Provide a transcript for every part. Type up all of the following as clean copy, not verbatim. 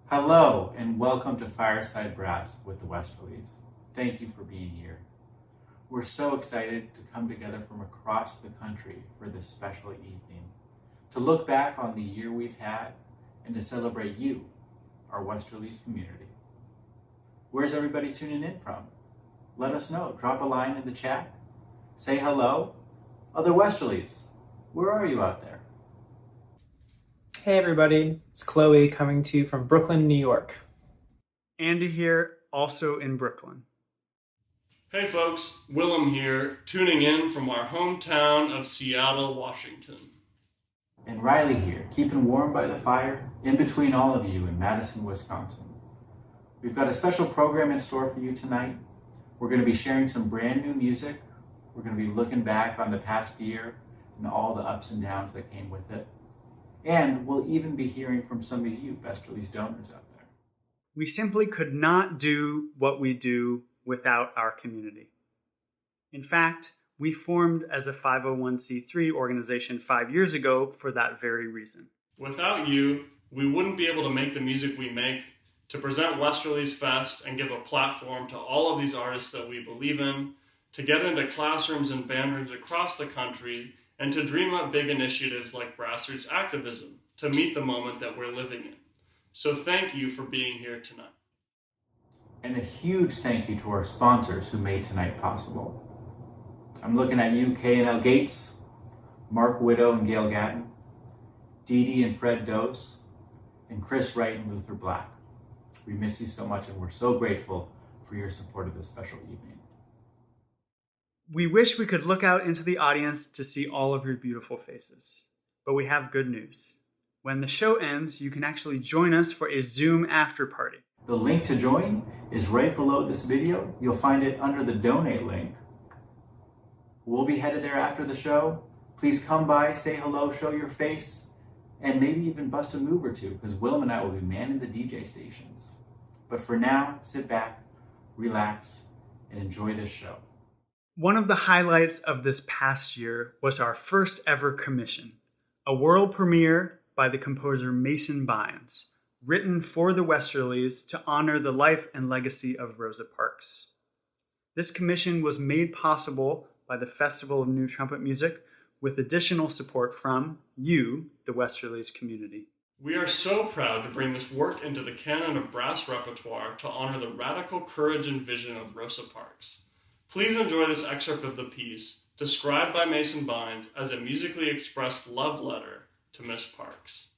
Hello and welcome to Fireside Brass with the Westerlies. Thank you for being here. We're so excited to come together from across the country for this special evening, to look back on the year we've had and to celebrate you, our Westerlies community. Where's everybody tuning in from? Let us know. Drop a line in the chat. Say hello. Other Westerlies, where are you out there? Hey everybody, it's Chloe coming to you from Brooklyn, New York. Andy here, also in Brooklyn. Hey folks, Willem here, tuning in from our hometown of Seattle, Washington. And Riley here, keeping warm by the fire in between all of you in Madison, Wisconsin. We've got a special program in store for you tonight. We're going to be sharing some brand new music. We're going to be looking back on the past year and all the ups and downs that came with it. And we'll even be hearing from some of you Westerlies donors out there. We simply could not do what we do without our community. In fact, we formed as a 501c3 organization 5 years ago for that very reason. Without you, we wouldn't be able to make the music we make, to present Westerlies Fest and give a platform to all of these artists that we believe in, to get into classrooms and band rooms across the country, and to dream up big initiatives like grassroots activism to meet the moment that we're living in. So thank you for being here tonight. And a huge thank you to our sponsors who made tonight possible. I'm looking at you, K&L Gates, Mark Widow and Gail Gatton, Dee Dee and Fred Dose, and Chris Wright and Luther Black. We miss you so much and we're so grateful for your support of this special evening. We wish we could look out into the audience to see all of your beautiful faces, but we have good news. When the show ends, you can actually join us for a Zoom after party. The link to join is right below this video. You'll find it under the donate link. We'll be headed there after the show. Please come by, say hello, show your face, and maybe even bust a move or two, because Willem and I will be manning the DJ stations. But for now, sit back, relax, and enjoy this show. One of the highlights of this past year was our first ever commission, a world premiere by the composer Mason Bynes, written for the Westerlies to honor the life and legacy of Rosa Parks. This commission was made possible by the Festival of New Trumpet Music with additional support from you, the Westerlies community. We are so proud to bring this work into the canon of brass repertoire to honor the radical courage and vision of Rosa Parks. Please enjoy this excerpt of the piece, described by Mason Bynes as a musically expressed love letter to Miss Parks.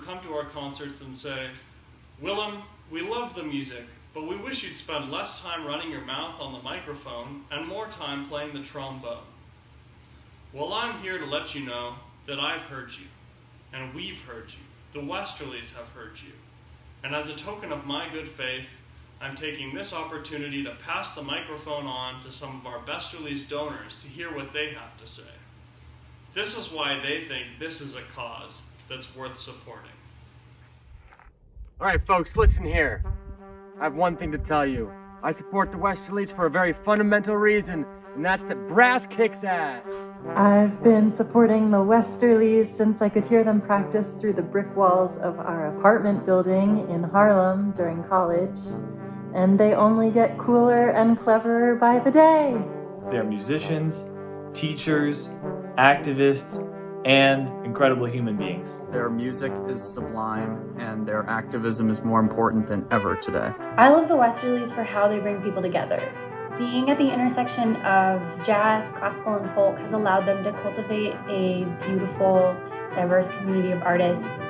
come to our concerts and say, "Willem, we loved the music, but we wish you'd spend less time running your mouth on the microphone and more time playing the trombone." Well, I'm here to let you know that I've heard you, and we've heard you. The Westerlies have heard you. And as a token of my good faith, I'm taking this opportunity to pass the microphone on to some of our Westerlies donors to hear what they have to say. This is why they think this is a cause that's worth supporting. All right, folks, listen here. I have one thing to tell you. I support the Westerlies for a very fundamental reason, and that's that brass kicks ass. I've been supporting the Westerlies since I could hear them practice through the brick walls of our apartment building in Harlem during college, and they only get cooler and cleverer by the day. They're musicians, teachers, activists, and incredible human beings. Their music is sublime, and their activism is more important than ever today. I love the Westerlies for how they bring people together. Being at the intersection of jazz, classical, and folk has allowed them to cultivate a beautiful, diverse community of artists,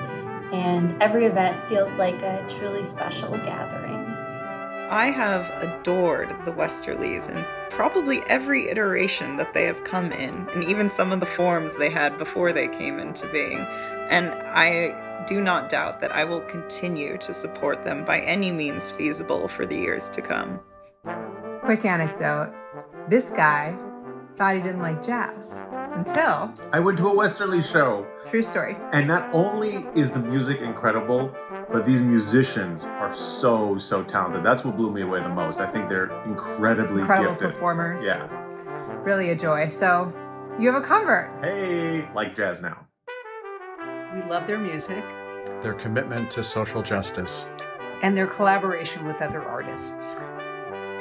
and every event feels like a truly special gathering. I have adored the Westerlies in probably every iteration that they have come in, and even some of the forms they had before they came into being. And I do not doubt that I will continue to support them by any means feasible for the years to come. Quick anecdote. This guy thought he didn't like jazz until I went to a Westerly show. True story. And not only is the music incredible, but these musicians are so talented. That's what blew me away the most. I think they're incredibly Incredible gifted. performers. Yeah. Really a joy. So you have a convert. Hey, like jazz now. We love their music. Their commitment to social justice. And their collaboration with other artists.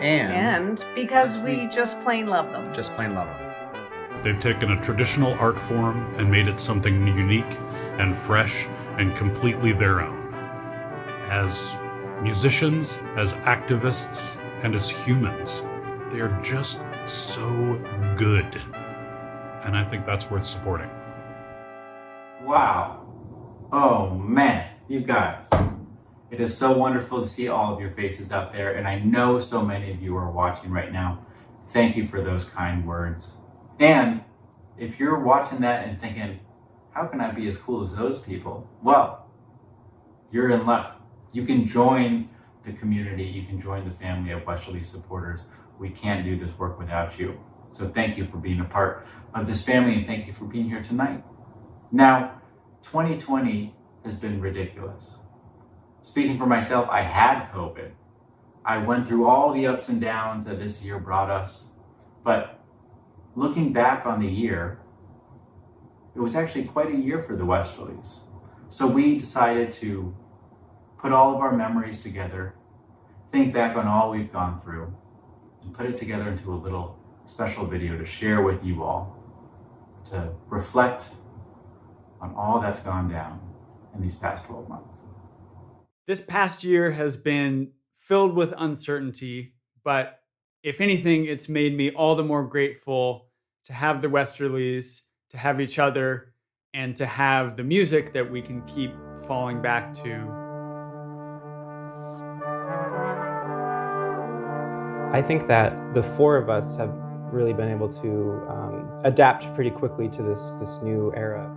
And because we just plain love them. Just plain love them. They've taken a traditional art form and made it something unique and fresh and completely their own. As musicians, as activists, and as humans, they are just so good. And I think that's worth supporting. Wow. Oh man, you guys. It is so wonderful to see all of your faces out there, and I know so many of you are watching right now. Thank you for those kind words. And if you're watching that and thinking, how can I be as cool as those people? Well, you're in luck. You can join the community. You can join the family of Westerly supporters. We can't do this work without you. So thank you for being a part of this family, and thank you for being here tonight. Now, 2020 has been ridiculous. Speaking for myself, I had COVID. I went through all the ups and downs that this year brought us. But looking back on the year, it was actually quite a year for the Westerlies. So we decided to put all of our memories together, think back on all we've gone through, and put it together into a little special video to share with you all, to reflect on all that's gone down in these past 12 months. This past year has been filled with uncertainty, but if anything, it's made me all the more grateful to have the Westerlies, to have each other, and to have the music that we can keep falling back to. I think that the four of us have really been able to adapt pretty quickly to this new era.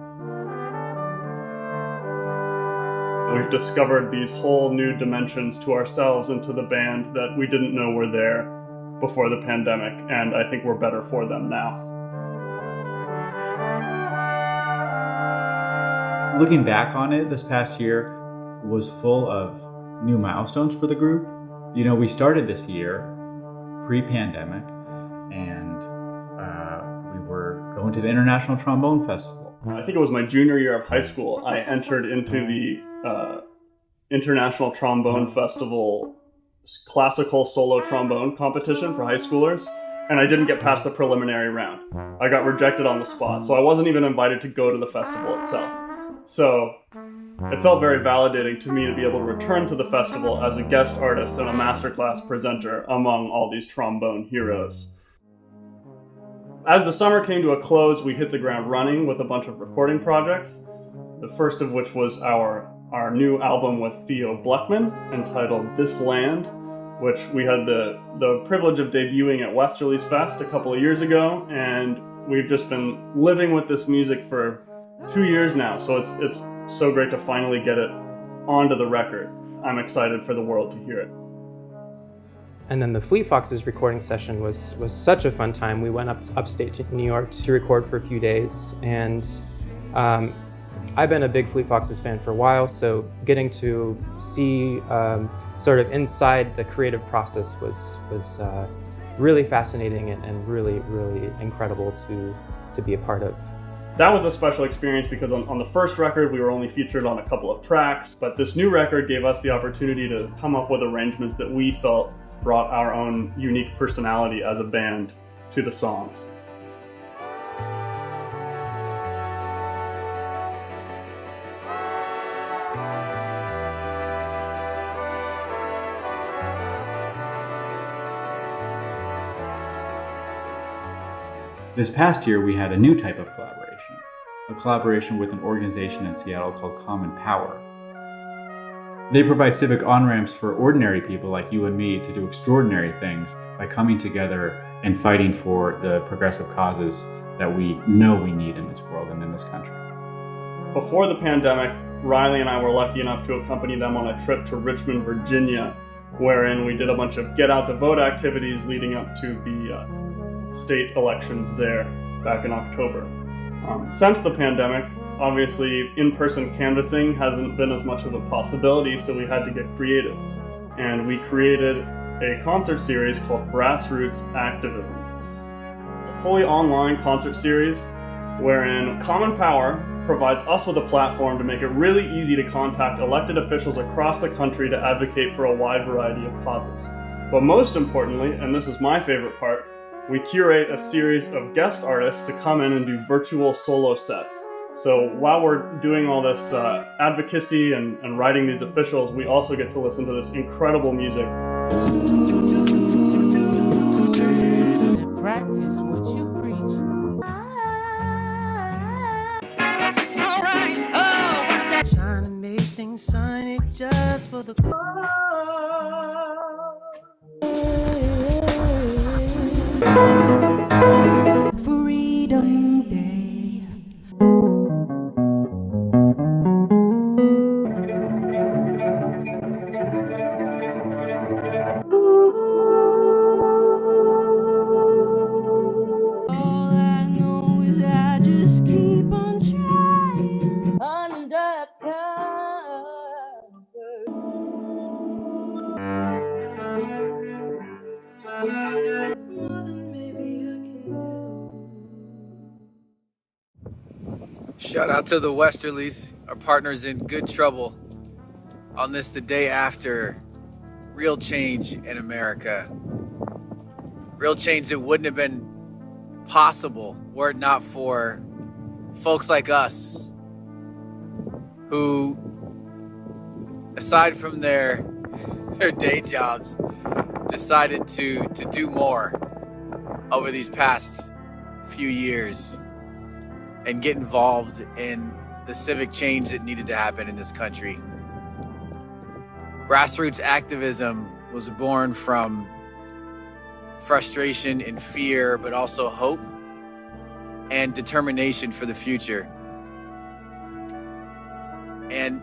We've discovered these whole new dimensions to ourselves and to the band that we didn't know were there before the pandemic, and I think we're better for them now. Looking back on it, this past year was full of new milestones for the group. You know, we started this year pre-pandemic, and we were going to the International Trombone Festival. I think it was my junior year of high school. I entered into the International Trombone Festival classical solo trombone competition for high schoolers, and I didn't get past the preliminary round. I got rejected on the spot, so I wasn't even invited to go to the festival itself. So it felt very validating to me to be able to return to the festival as a guest artist and a masterclass presenter among all these trombone heroes. As the summer came to a close, we hit the ground running with a bunch of recording projects, the first of which was our our new album with Theo Bleckman entitled This Land, which we had the privilege of debuting at Westerlies Fest a couple of years ago, and we've just been living with this music for 2 years now, so it's so great to finally get it onto the record. I'm excited for the world to hear it. And then the Fleet Foxes recording session was such a fun time. We went upstate to New York to record for a few days, and I've been a big Fleet Foxes fan for a while, so getting to see sort of inside the creative process was really fascinating and really incredible to be a part of. That was a special experience because on the first record we were only featured on a couple of tracks, but this new record gave us the opportunity to come up with arrangements that we felt brought our own unique personality as a band to the songs. This past year, we had a new type of collaboration, a collaboration with an organization in Seattle called Common Power. They provide civic on-ramps for ordinary people like you and me to do extraordinary things by coming together and fighting for the progressive causes that we know we need in this world and in this country. Before the pandemic, Riley and I were lucky enough to accompany them on a trip to Richmond, Virginia, wherein we did a bunch of get out the vote activities leading up to the state elections there back in October. Since the pandemic, obviously in-person canvassing hasn't been as much of a possibility, so we had to get creative. And we created a concert series called Grassroots Activism, a fully online concert series wherein Common Power provides us with a platform to make it really easy to contact elected officials across the country to advocate for a wide variety of causes. But most importantly, and this is my favorite part, we curate a series of guest artists to come in and do virtual solo sets. So while we're doing all this advocacy and writing these officials, we also get to listen to this incredible music. Practice what you preach. All right. Oh, what's that? Trying to make things shine it just for the Freedom Day. All I know is I just keep on trying undercover. More than maybe I can do. Shout out to the Westerlies, our partners in good trouble on this, the day after real change in America. Real change that wouldn't have been possible were it not for folks like us who, aside from their day jobs, decided to do more over these past few years and get involved in the civic change that needed to happen in this country. Grassroots activism was born from frustration and fear, but also hope and determination for the future. And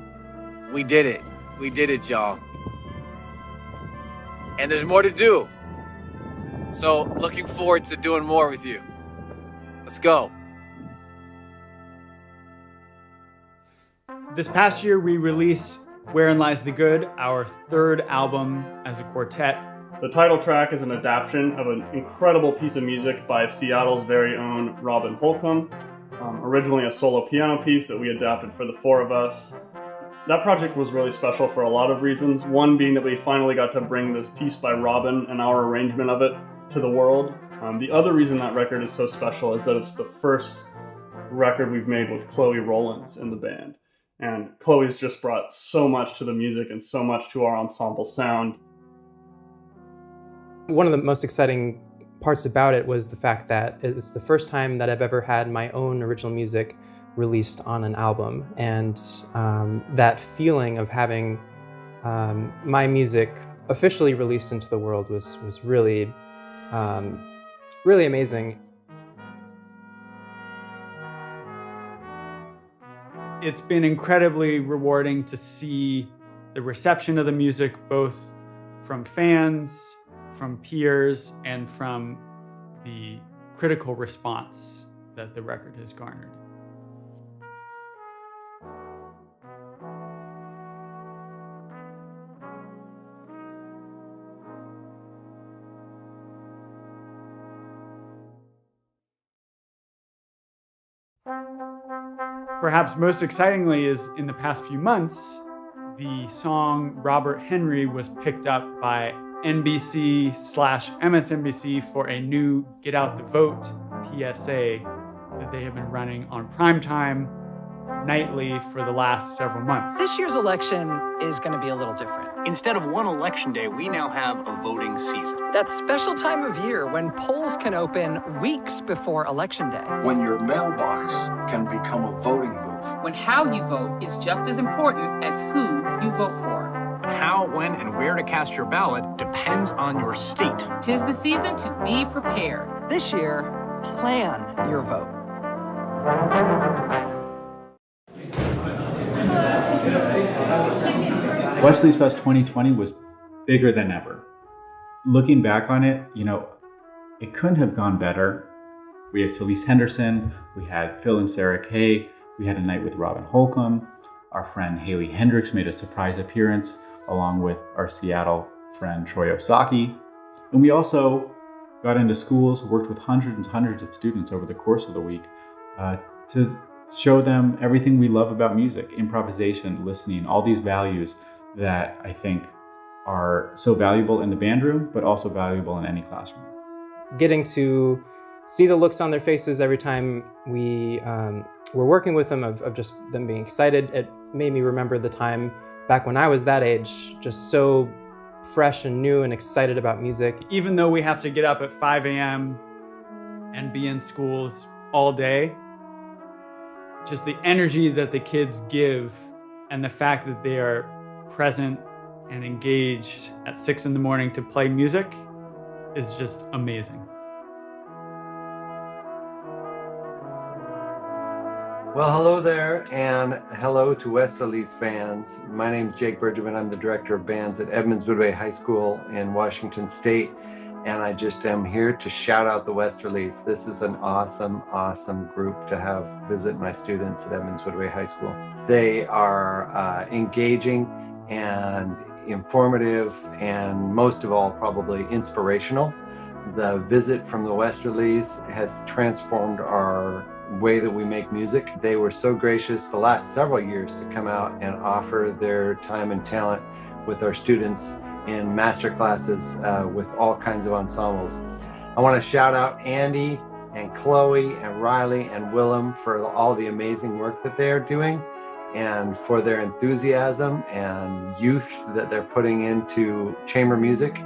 we did it. We did it, y'all. And there's more to do. So looking forward to doing more with you. Let's go. This past year, we released Wherein Lies the Good, our third album as a quartet. The title track is an adaptation of an incredible piece of music by Seattle's very own Robin Holcomb, originally a solo piano piece that we adapted for the four of us. That project was really special for a lot of reasons. One being that we finally got to bring this piece by Robin and our arrangement of it to the world. The other reason that record is so special is that it's the first record we've made with Chloe Rowlands in the band. And Chloe's just brought so much to the music and so much to our ensemble sound. One of the most exciting parts about it was the fact that it was the first time that I've ever had my own original music released on an album. And that feeling of having my music officially released into the world was really, really amazing. It's been incredibly rewarding to see the reception of the music, both from fans, from peers, and from the critical response that the record has garnered. Perhaps most excitingly is in the past few months, the song Robert Henry was picked up by NBC/MSNBC for a new Get Out the Vote PSA that they have been running on primetime nightly for the last several months. This year's election is going to be a little different. Instead of one election day, we now have a voting season. That special time of year when polls can open weeks before election day. When your mailbox can become a voting booth. When how you vote is just as important as who you vote for. How, when, and where to cast your ballot depends on your state. 'Tis the season to be prepared. This year, plan your vote. Westerlies Fest 2020 was bigger than ever. Looking back on it, it couldn't have gone better. We had Celeste Henderson, we had Phil and Sarah Kay, we had a night with Robin Holcomb, our friend Haley Hendricks made a surprise appearance, along with our Seattle friend Troy Osaki. And we also got into schools, worked with hundreds and hundreds of students over the course of the week to show them everything we love about music, improvisation, listening, all these values that I think are so valuable in the band room, but also valuable in any classroom. Getting to see the looks on their faces every time we were working with them, of just them being excited, it made me remember the time back when I was that age, just so fresh and new and excited about music. Even though we have to get up at 5 a.m. and be in schools all day, just the energy that the kids give and the fact that they are present and engaged at 6 a.m. to play music is just amazing. Well, hello there, and hello to Westerlies fans. My name is Jake Bergevin. I'm the director of bands at Edmonds Woodway High School in Washington State, and I just am here to shout out the Westerlies. This is an awesome, awesome group to have visit my students at Edmonds Woodway High School. They are engaging and informative, and most of all, probably inspirational. The visit from the Westerlies has transformed our way that we make music. They were so gracious the last several years to come out and offer their time and talent with our students in master classes with all kinds of ensembles. I want to shout out Andy and Chloe and Riley and Willem for all the amazing work that they are doing and for their enthusiasm and youth that they're putting into chamber music.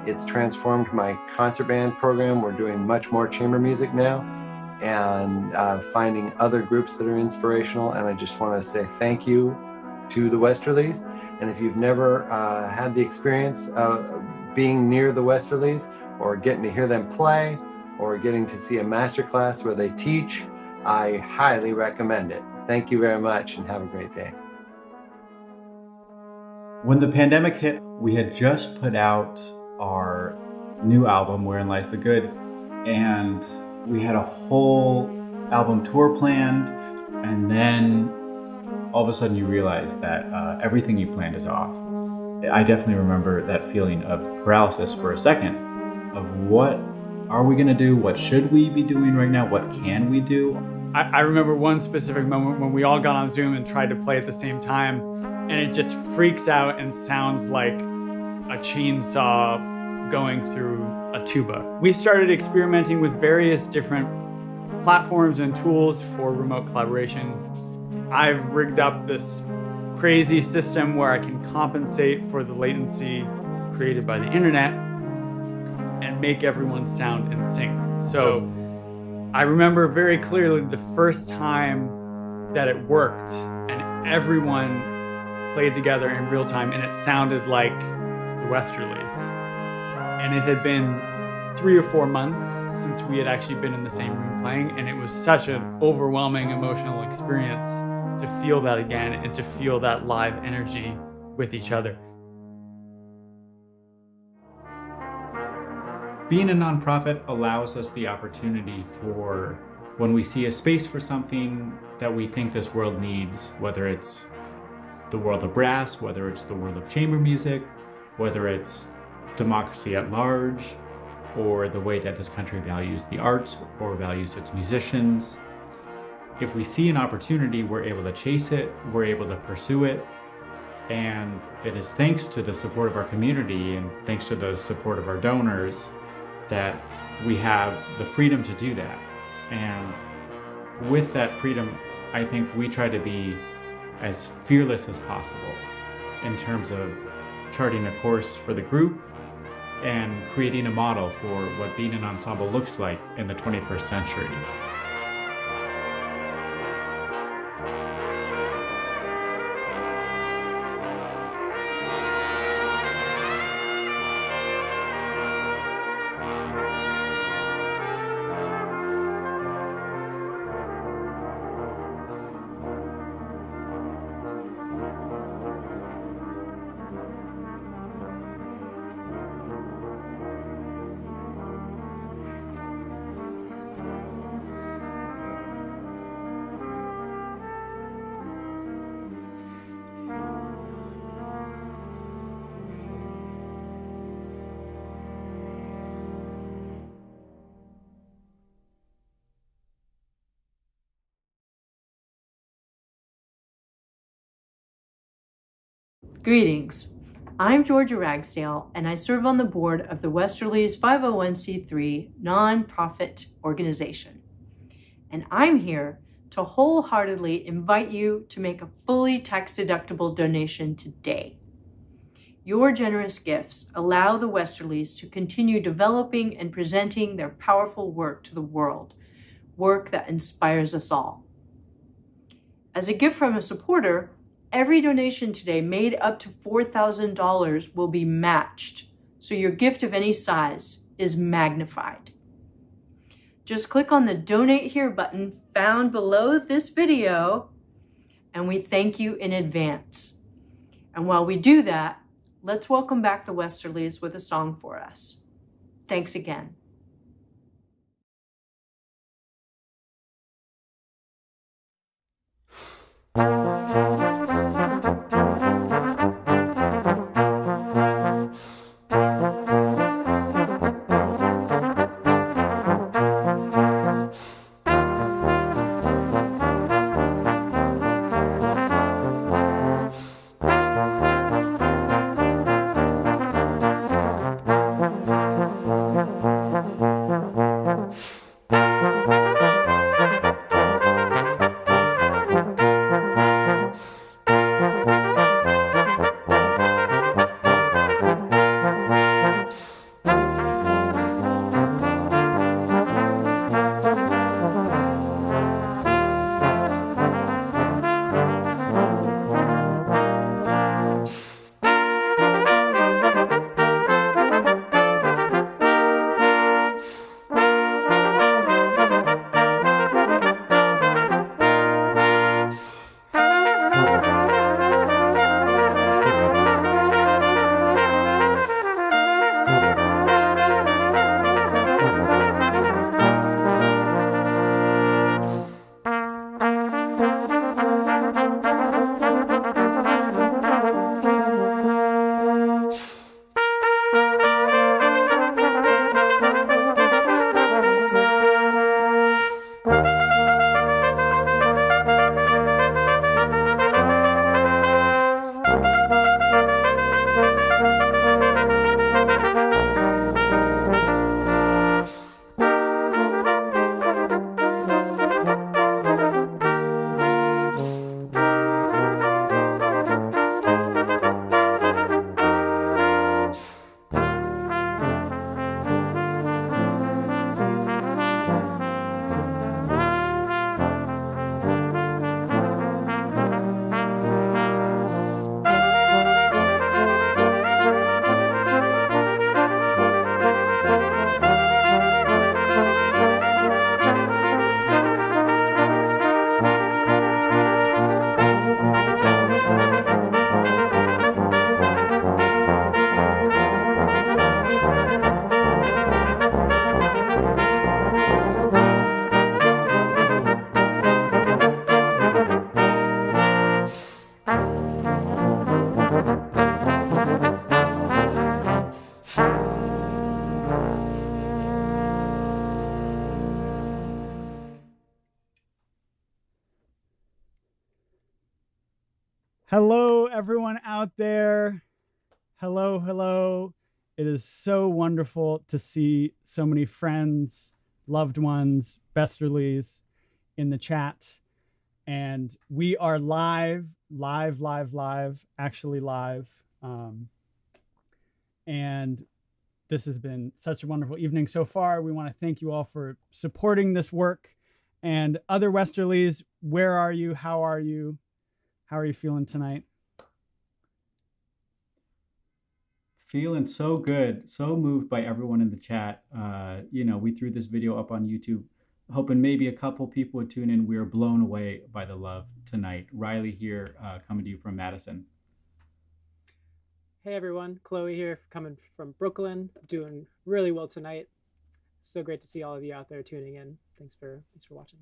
It's transformed my concert band program. We're doing much more chamber music now, and finding other groups that are inspirational. And I just want to say thank you to the Westerlies. And if you've never had the experience of being near the Westerlies, or getting to hear them play, or getting to see a masterclass where they teach, I highly recommend it. Thank you very much, and have a great day. When the pandemic hit, we had just put out our new album, Wherein Lies the Good, and we had a whole album tour planned, and then all of a sudden you realize that everything you planned is off. I definitely remember that feeling of paralysis for a second, of what are we gonna do? What should we be doing right now? What can we do? I remember one specific moment when we all got on Zoom and tried to play at the same time, and it just freaks out and sounds like a chainsaw going through a tuba. We started experimenting with various different platforms and tools for remote collaboration. I've rigged up this crazy system where I can compensate for the latency created by the internet and make everyone sound in sync. So I remember very clearly the first time that it worked and everyone played together in real time and it sounded like the Westerlies. And it had been 3 or 4 months since we had actually been in the same room playing, and it was such an overwhelming emotional experience to feel that again and to feel that live energy with each other. Being a nonprofit allows us the opportunity for when we see a space for something that we think this world needs, whether it's the world of brass, whether it's the world of chamber music, whether it's democracy at large, or the way that this country values the arts or values its musicians. If we see an opportunity, we're able to chase it, we're able to pursue it, and it is thanks to the support of our community and thanks to the support of our donors that we have the freedom to do that. And with that freedom, I think we try to be as fearless as possible in terms of charting a course for the group and creating a model for what being an ensemble looks like in the 21st century. Greetings. I'm Georgia Ragsdale, and I serve on the board of the Westerlies 501c3 nonprofit organization. And I'm here to wholeheartedly invite you to make a fully tax-deductible donation today. Your generous gifts allow the Westerlies to continue developing and presenting their powerful work to the world, work that inspires us all. As a gift from a supporter, every donation today made up to $4,000 will be matched, so your gift of any size is magnified. Just click on the Donate Here button found below this video, and we thank you in advance. And while we do that, let's welcome back the Westerlies with a song for us. Thanks again. Hello, everyone out there. Hello, hello. It is so wonderful to see so many friends, loved ones, Westerlies in the chat. And we are live, actually live. And this has been such a wonderful evening so far. We want to thank you all for supporting this work. And other Westerlies, where are you? How are you? How are you feeling tonight? Feeling so good, so moved by everyone in the chat. We threw this video up on YouTube, hoping maybe a couple people would tune in. We are blown away by the love tonight. Riley here, coming to you from Madison. Hey everyone, Chloe here, coming from Brooklyn. Doing really well tonight. So great to see all of you out there tuning in. Thanks for watching.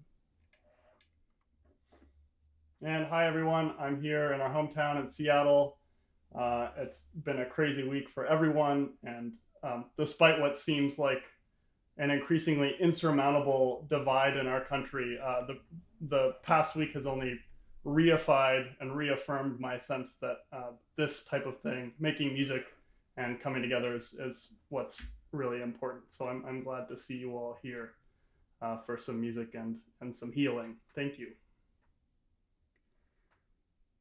And hi everyone, I'm here in our hometown in Seattle. It's been a crazy week for everyone, and despite what seems like an increasingly insurmountable divide in our country, the past week has only reified and reaffirmed my sense that this type of thing, making music and coming together, is what's really important. So I'm glad to see you all here for some music and some healing. Thank you.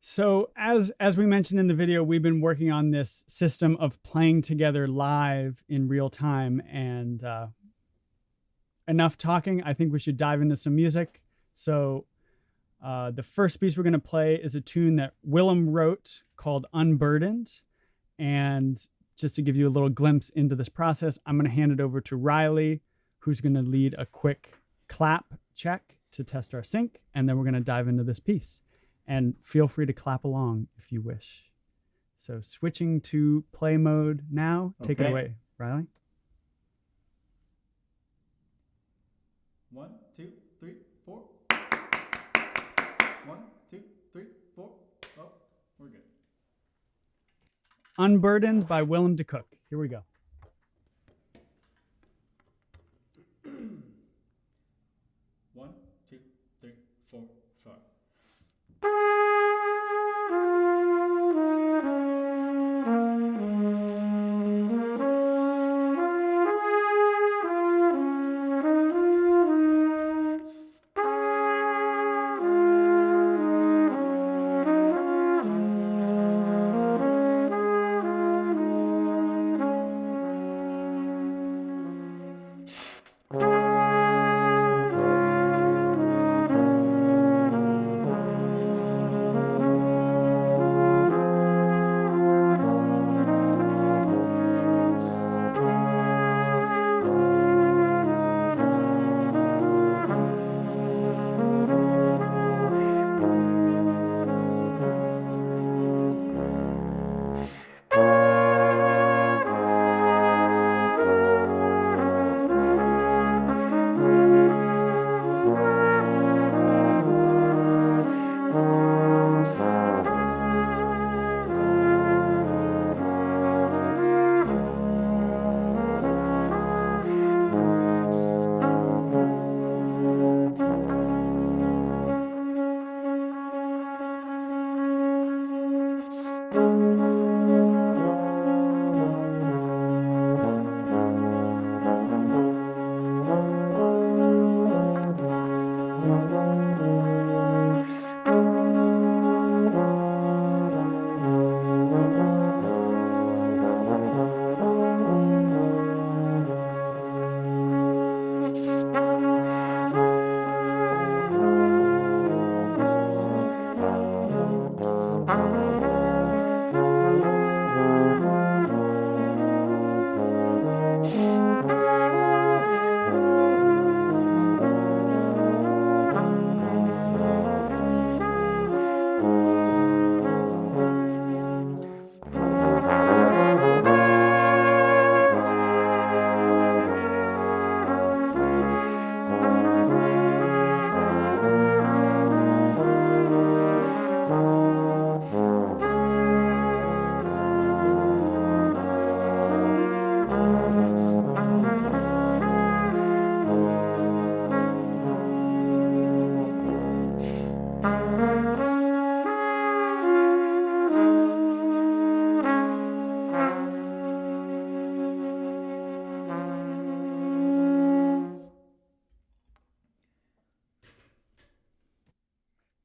So as we mentioned in the video, we've been working on this system of playing together live in real time. And enough talking. I think we should dive into some music. So the first piece we're going to play is a tune that Willem wrote called Unburdened. And just to give you a little glimpse into this process, I'm going to hand it over to Riley, who's going to lead a quick clap check to test our sync. And then we're going to dive into this piece. And feel free to clap along if you wish. So switching to play mode now. Take it away, Riley. 1, 2, 3, 4. 1, 2, 3, 4. Oh, we're good. Unburdened by Willem de Cook. Here we go. One, two, three, four, five.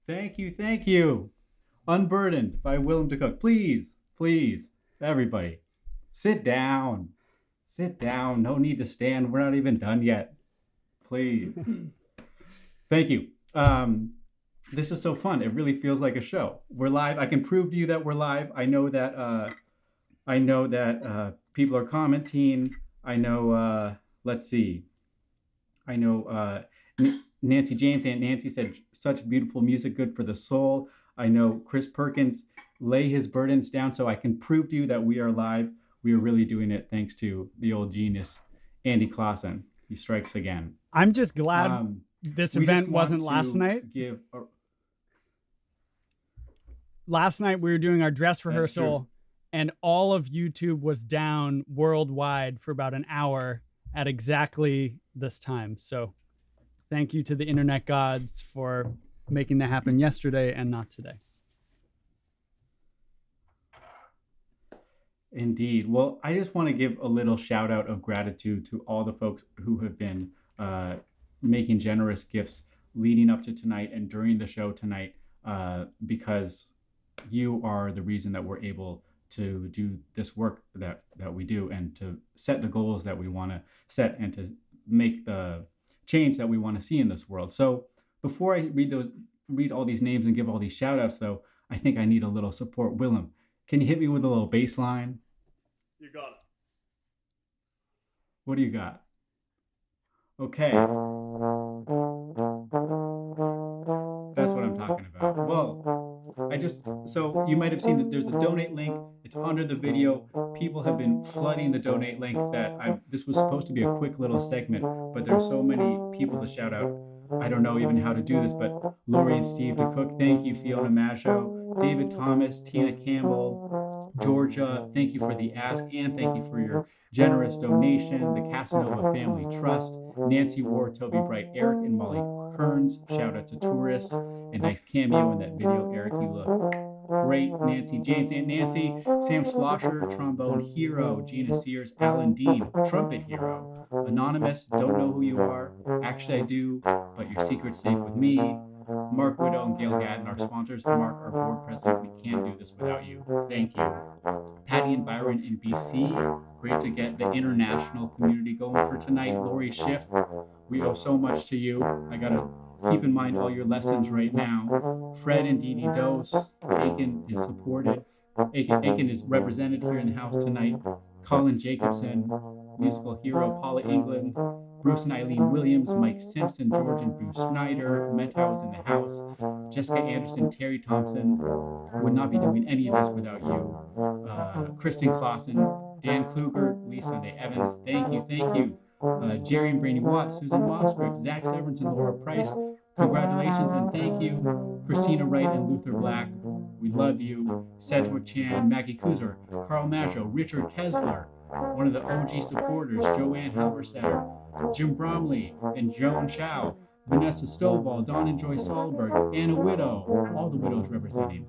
Thank you, thank you. Unburdened by Willem de Cook. Please, please, everybody, sit down. Sit down. No need to stand. We're not even done yet. Please. Thank you. This is so fun. It really feels like a show. We're live. I can prove to you that we're live. I know that people are commenting. I know. Let's see. I know Nancy James. Aunt Nancy said such beautiful music, good for the soul. I know Chris Perkins, lay his burdens down. So I can prove to you that we are live. We are really doing it thanks to the old genius, Andy Clausen. He strikes again. I'm just glad this event wasn't last night. Last night we were doing our dress rehearsal and all of YouTube was down worldwide for about an hour at exactly this time. So thank you to the internet gods for making that happen yesterday and not today. Indeed. Well, I just want to give a little shout out of gratitude to all the folks who have been making generous gifts leading up to tonight and during the show tonight, because you are the reason that we're able to do this work that we do and to set the goals that we want to set and to make the change that we want to see in this world. So before I read all these names and give all these shout outs, though, I think I need a little support. Willem, can you hit me with a little bass line? You got it. What do you got? Okay. That's what I'm talking about. Well, so you might have seen that there's the donate link. It's under the video. People have been flooding the donate link this was supposed to be a quick little segment, but there's so many people to shout out. I don't know even how to do this, but Lori and Steve DeCook, thank you. Fiona Maggio, David Thomas, Tina Campbell, Georgia, thank you for the ask, and thank you for your generous donation. The Casanova Family Trust, Nancy Ward, Toby Bright, Eric and Molly Kearns, shout out to tourists. A nice cameo in that video. Eric, you look great. Nancy James, Aunt Nancy, Sam Schlosser, trombone hero, Gina Sears, Alan Dean, trumpet hero, Anonymous, don't know who you are. Actually, I do, but your secret's safe with me. Mark Widow and Gail Gadden, our sponsors. Mark, our board president. We can't do this without you. Thank you. Patty and Byron in BC. Great to get the international community going for tonight. Lori Schiff, we owe so much to you. I gotta keep in mind all your lessons right now. Fred and Dee Dee Dose. Aiken is supported. Aiken is represented here in the house tonight. Colin Jacobson, musical hero. Paula England. Bruce and Eileen Williams, Mike Simpson, George and Bruce Schneider, Metau is in the house, Jessica Anderson, Terry Thompson, would not be doing any of this without you. Kristen Clausen, Dan Kluger, Lee Sunday Evans, thank you. Jerry and Brainy Watts, Susan Mossgrip, Zach Severance and Laura Price, congratulations and thank you. Christina Wright and Luther Black, we love you. Sedgwick Chan, Maggie Kuzer, Carl Maggio, Richard Kessler, one of the OG supporters, Joanne Halbersetter, Jim Bromley and Joan Chow, Vanessa Stovall, Dawn and Joy Solberg, Anna Widow, all the widows representing,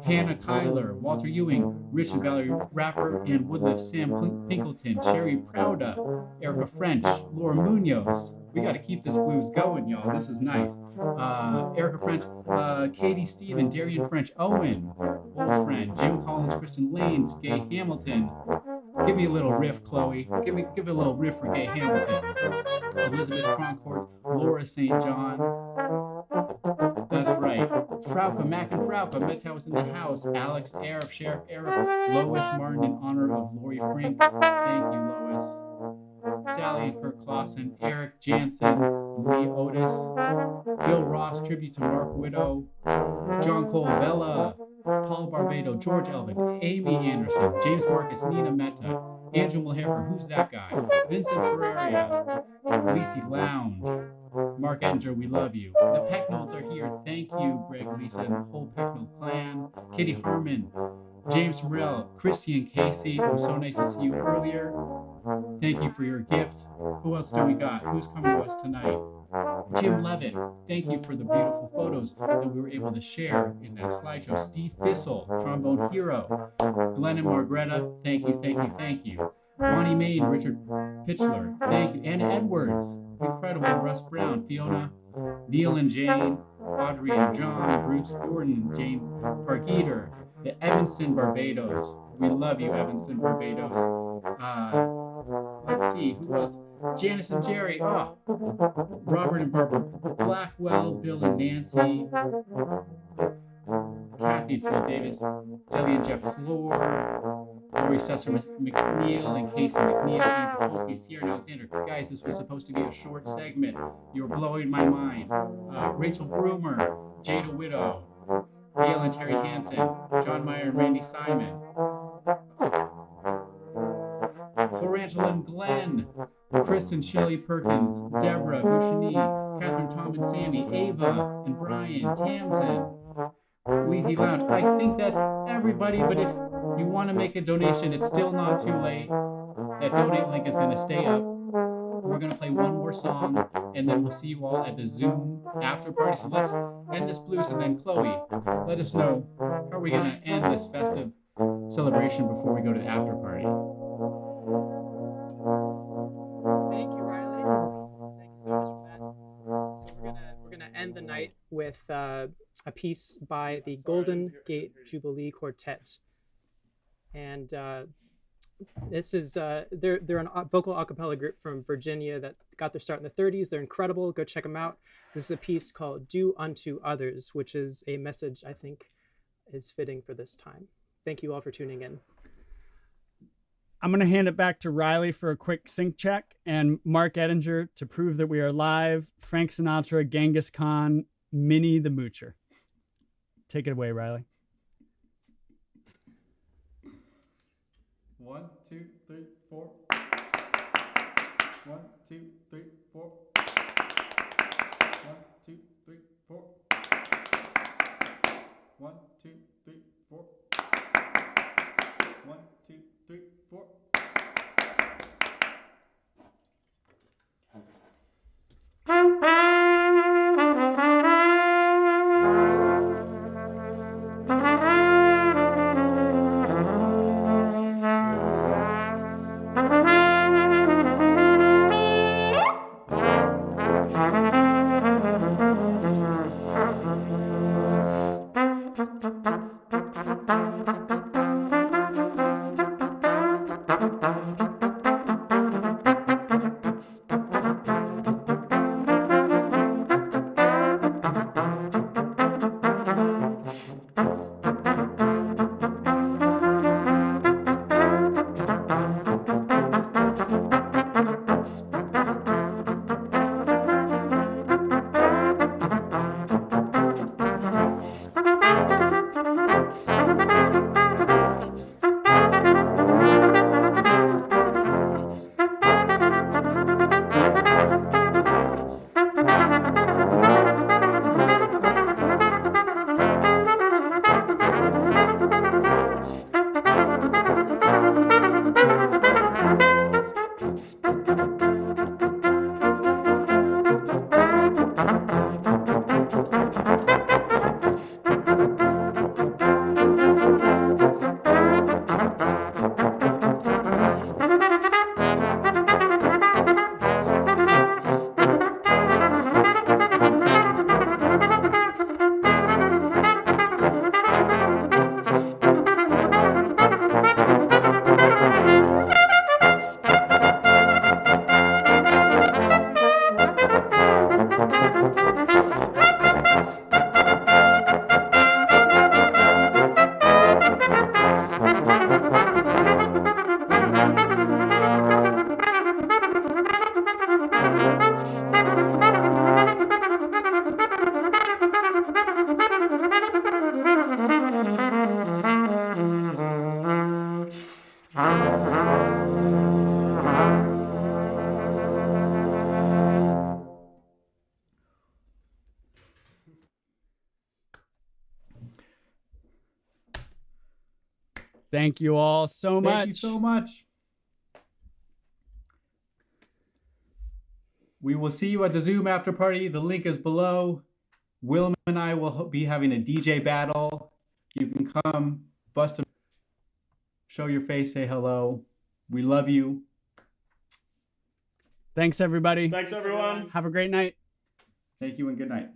Hannah Kyler, Walter Ewing, Rich and Valerie Rapper, and Woodliff Sam Pinkleton, Sherry Prouda, Erica French, Laura Munoz. We got to keep this blues going, y'all. This is nice. Erica French, Katie Stephen, Darian French, Owen, old friend, Jim Collins, Kristen Lanes, Gay Hamilton. Give me a little riff, Chloe. Give me a little riff for Gay Hamilton. Elizabeth Croncourt, Laura St. John. That's right. Frauke, Mac and Frauke, Metau is in the house. Alex Arif, Sheriff Arif, Lois Martin in honor of Lori Frink. Thank you, Lois. Sally and Kirk Clausen, Eric Jansen, Lee Otis, Bill Ross, tribute to Mark Widow, John Cole, Bella, Paul Barbado, George Elvin, Amy Anderson, James Marcus, Nina Metta, Andrew Mulhacker, who's that guy? Vincent Ferreria, Lethe Lounge, Mark Ettinger, we love you. The Pecknolds are here. Thank you, Greg, Lisa, and the whole Pecknold clan. Kitty Harmon, James Morrell, Christy and Casey, it was so nice to see you earlier. Thank you for your gift. Who else do we got? Who's coming to us tonight? Jim Levitt, thank you for the beautiful photos that we were able to share in that slideshow. Steve Fissel, trombone hero. Glenn and Margreta, thank you. Bonnie Main, Richard Pitchler, thank you. Anna Edwards, incredible. Russ Brown, Fiona, Neil and Jane, Audrey and John, Bruce Gordon, Jane Pargeter, the Evanston Barbados. We love you, Evanston Barbados. Let's see, who else? Janice and Jerry. Oh, Robert and Barbara Blackwell, Bill and Nancy, Kathy and Phil Davis, Debbie and Jeff Floor, Lori Sesser McNeil and Casey McNeil, Ian Topolsky, Sierra and Alexander. Guys, this was supposed to be a short segment. You're blowing my mind. Rachel Broomer, Jada Widow, Gail and Terry Hansen, John Meyer and Randy Simon, Florangela and Glenn, Chris and Shelley Perkins, Deborah, Bouchini, Catherine, Tom and Sammy, Ava and Brian, Tamsin, Leafy Lounge. I think that's everybody, but if you want to make a donation, it's still not too late. That donate link is going to stay up. We're going to play one more song, and then we'll see you all at the Zoom after party. So let's end this blues, and then Chloe, let us know how are we going to end this festive celebration before we go to the after party. Thank you, Riley. Thank you so much for that. So we're gonna end the night with a piece by the Golden Gate Jubilee Quartet, and this is they're a vocal a cappella group from Virginia that got their start in the 30s. They're incredible. Go check them out. This is a piece called "Do Unto Others," which is a message I think is fitting for this time. Thank you all for tuning in. I'm going to hand it back to Riley for a quick sync check, and Mark Ettinger to prove that we are live. Frank Sinatra, Genghis Khan, Minnie the Moocher. Take it away, Riley. 1, 2, 3, 4. 1, 2, 3, 4. 1, 2, 3, 4. 1, 2, 3, 4. 1, 2, 3, 4. Thank you all so much. Thank you so much. We will see you at the Zoom after party. The link is below. Willem and I will be having a DJ battle. You can come, bust a, show your face, say hello. We love you. Thanks, everybody. Thanks, everyone. Have a great night. Thank you and good night.